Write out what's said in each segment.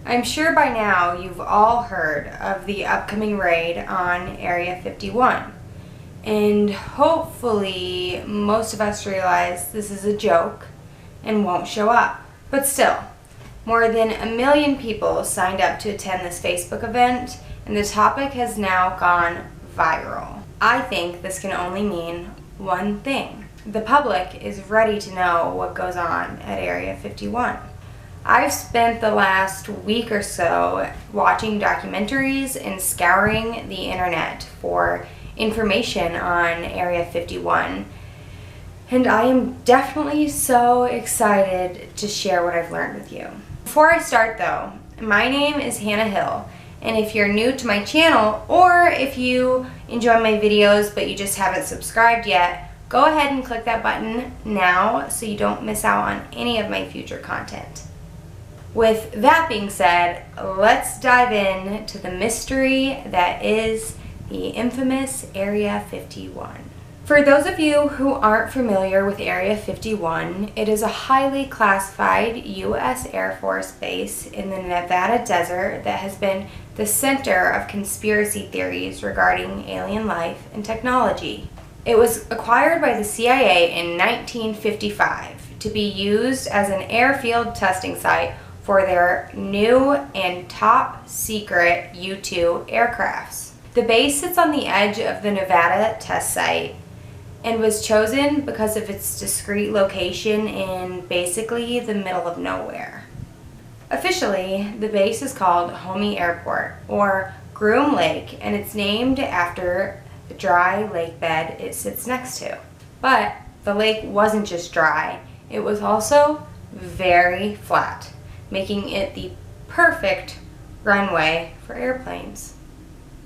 I'm sure by now you've all heard of the upcoming raid on Area 51. And hopefully most of us realize this is a joke and won't show up. But still, more than 1 million people signed up to attend this Facebook event, and the topic has now gone viral. I think this can only mean one thing. The public is ready to know what goes on at Area 51. I've spent the last week or so watching documentaries and scouring the internet for information on Area 51, and I am definitely so excited to share what I've learned with you. Before I start though, my name is Hannah Hill, and if you're new to my channel or if you enjoy my videos but you just haven't subscribed yet, go ahead and click that button now so you don't miss out on any of my future content. With that being said, let's dive in to the mystery that is the infamous Area 51. For those of you who aren't familiar with Area 51, it is a highly classified U.S. Air Force base in the Nevada desert that has been the center of conspiracy theories regarding alien life and technology. It was acquired by the CIA in 1955 to be used as an airfield testing site for their new and top secret U-2 aircrafts. The base sits on the edge of the Nevada test site and was chosen because of its discreet location in basically the middle of nowhere. Officially, the base is called Homey Airport, or Groom Lake, and it's named after the dry lake bed it sits next to. But the lake wasn't just dry, it was also very flat, making it the perfect runway for airplanes.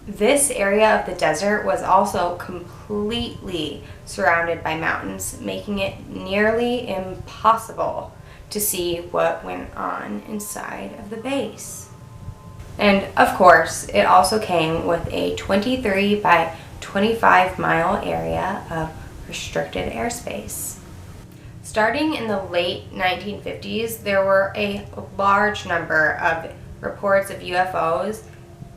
This area of the desert was also completely surrounded by mountains, making it nearly impossible to see what went on inside of the base. And of course, it also came with a 23 by 25 mile area of restricted airspace. Starting in the late 1950s, there were a large number of reports of UFOs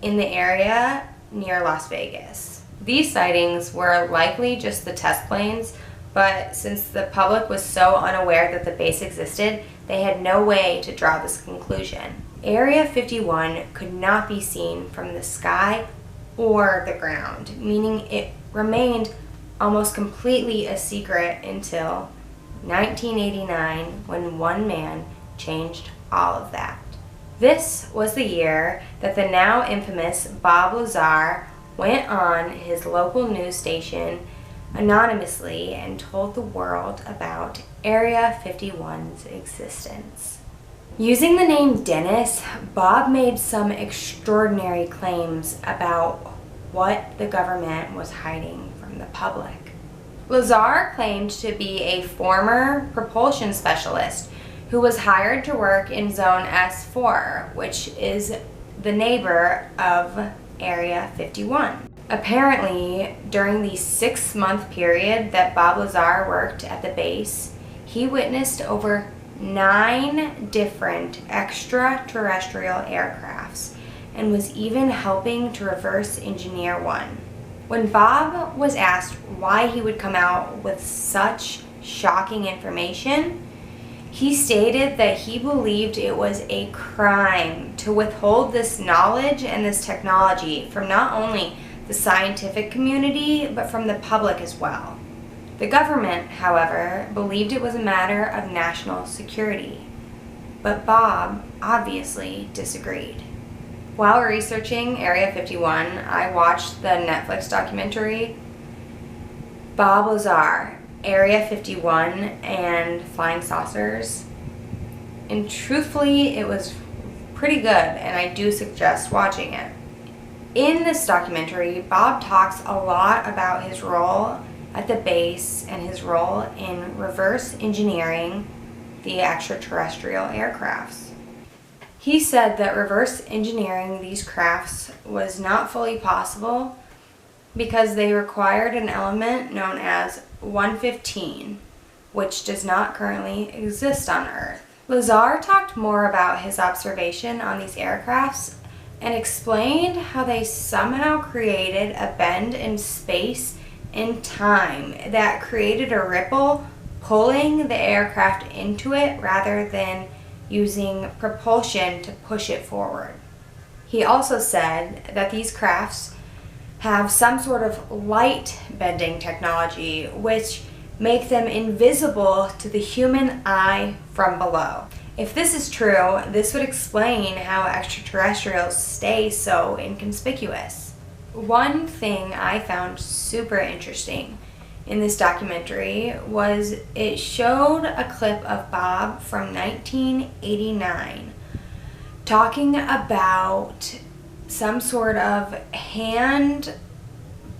in the area near Las Vegas. These sightings were likely just the test planes, but since the public was so unaware that the base existed, they had no way to draw this conclusion. Area 51 could not be seen from the sky or the ground, meaning it remained almost completely a secret until 1989, when one man changed all of that. This was the year that the now infamous Bob Lazar went on his local news station anonymously and told the world about Area 51's existence. Using the name Dennis, Bob made some extraordinary claims about what the government was hiding from the public. Lazar claimed to be a former propulsion specialist who was hired to work in Zone S4, which is the neighbor of Area 51. Apparently, during the 6-month period that Bob Lazar worked at the base, he witnessed over 9 different extraterrestrial aircrafts and was even helping to reverse engineer one. When Bob was asked why he would come out with such shocking information, he stated that he believed it was a crime to withhold this knowledge and this technology from not only the scientific community, but from the public as well. The government, however, believed it was a matter of national security, but Bob obviously disagreed. While researching Area 51, I watched the Netflix documentary Bob Lazar, Area 51 and Flying Saucers, and truthfully it was pretty good, and I do suggest watching it. In this documentary, Bob talks a lot about his role at the base and his role in reverse engineering the extraterrestrial aircrafts. He said that reverse engineering these crafts was not fully possible because they required an element known as 115, which does not currently exist on Earth. Lazar talked more about his observation on these aircrafts and explained how they somehow created a bend in space and time that created a ripple, pulling the aircraft into it rather than using propulsion to push it forward. He also said that these crafts have some sort of light bending technology which make them invisible to the human eye from below. If this is true, this would explain how extraterrestrials stay so inconspicuous. One thing I found super interesting in this documentary was it showed a clip of Bob from 1989 talking about some sort of hand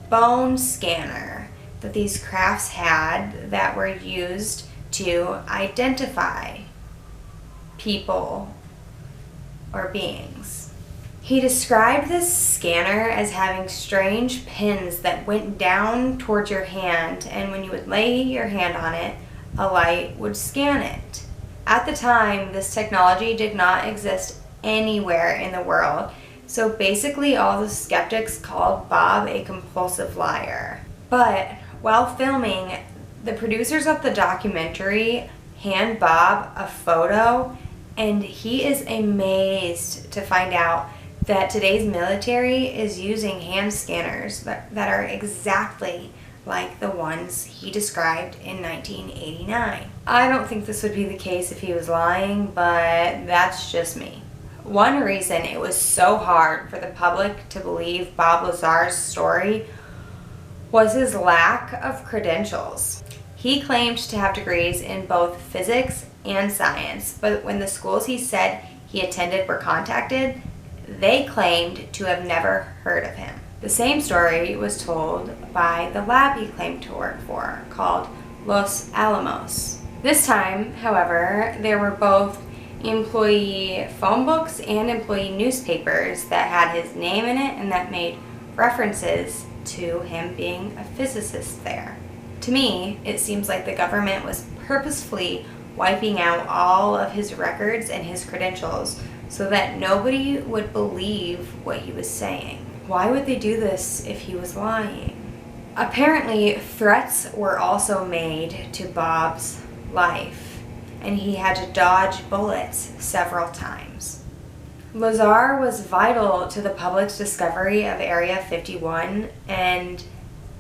bone scanner that these crafts had that were used to identify people or beings. He described this scanner as having strange pins that went down towards your hand, and when you would lay your hand on it, a light would scan it. At the time, this technology did not exist anywhere in the world, so basically all the skeptics called Bob a compulsive liar. But while filming, the producers of the documentary hand Bob a photo, and he is amazed to find out that today's military is using hand scanners that are exactly like the ones he described in 1989. I don't think this would be the case if he was lying, but that's just me. One reason it was so hard for the public to believe Bob Lazar's story was his lack of credentials. He claimed to have degrees in both physics and science, but when the schools he said he attended were contacted, they claimed to have never heard of him. The same story was told by the lab he claimed to work for, called Los Alamos. This time, however, there were both employee phone books and employee newspapers that had his name in it and that made references to him being a physicist there. To me, it seems like the government was purposefully wiping out all of his records and his credentials so that nobody would believe what he was saying. Why would they do this if he was lying? Apparently, threats were also made to Bob's life, and he had to dodge bullets several times. Lazar was vital to the public's discovery of Area 51, and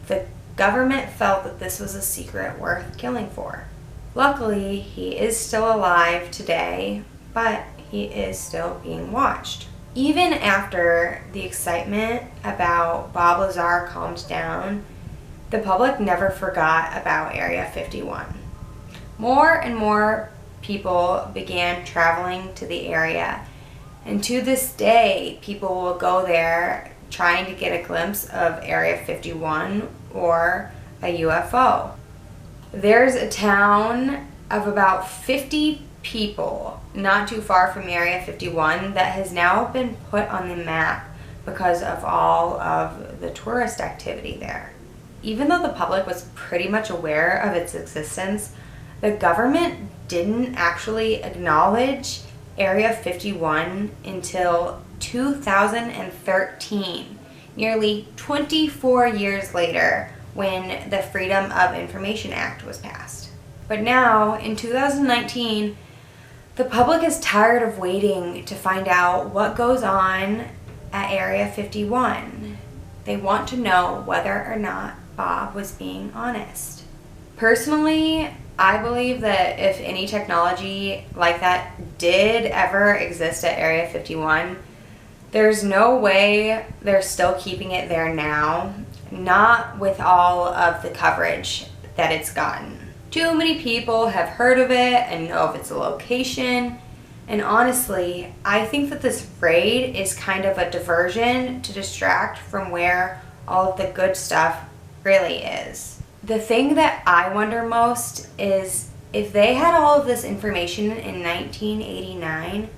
the government felt that this was a secret worth killing for. Luckily, he is still alive today, but he is still being watched. Even after the excitement about Bob Lazar calmed down, the public never forgot about Area 51. More and more people began traveling to the area, and to this day, people will go there trying to get a glimpse of Area 51 or a UFO. There's a town of about 50 people not too far from Area 51 that has now been put on the map because of all of the tourist activity there. Even though the public was pretty much aware of its existence, the government didn't actually acknowledge Area 51 until 2013, nearly 24 years later, when the Freedom of Information Act was passed. But now, in 2019, the public is tired of waiting to find out what goes on at Area 51. They want to know whether or not Bob was being honest. Personally, I believe that if any technology like that did ever exist at Area 51, there's no way they're still keeping it there now, not with all of the coverage that it's gotten. Too many people have heard of it and know of its location, and honestly, I think that this raid is kind of a diversion to distract from where all of the good stuff really is. The thing that I wonder most is if they had all of this information in 1989,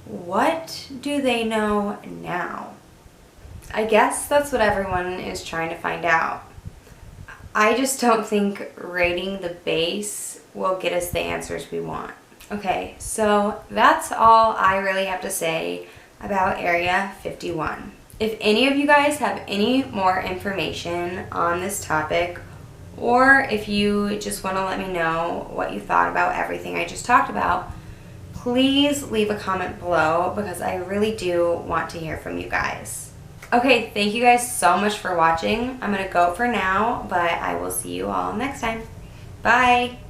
what do they know now? I guess that's what everyone is trying to find out. I just don't think raiding the base will get us the answers we want. Okay, so that's all I really have to say about Area 51. If any of you guys have any more information on this topic, or if you just want to let me know what you thought about everything I just talked about, please leave a comment below because I really do want to hear from you guys. Okay, thank you guys so much for watching. I'm going to go for now, but I will see you all next time. Bye!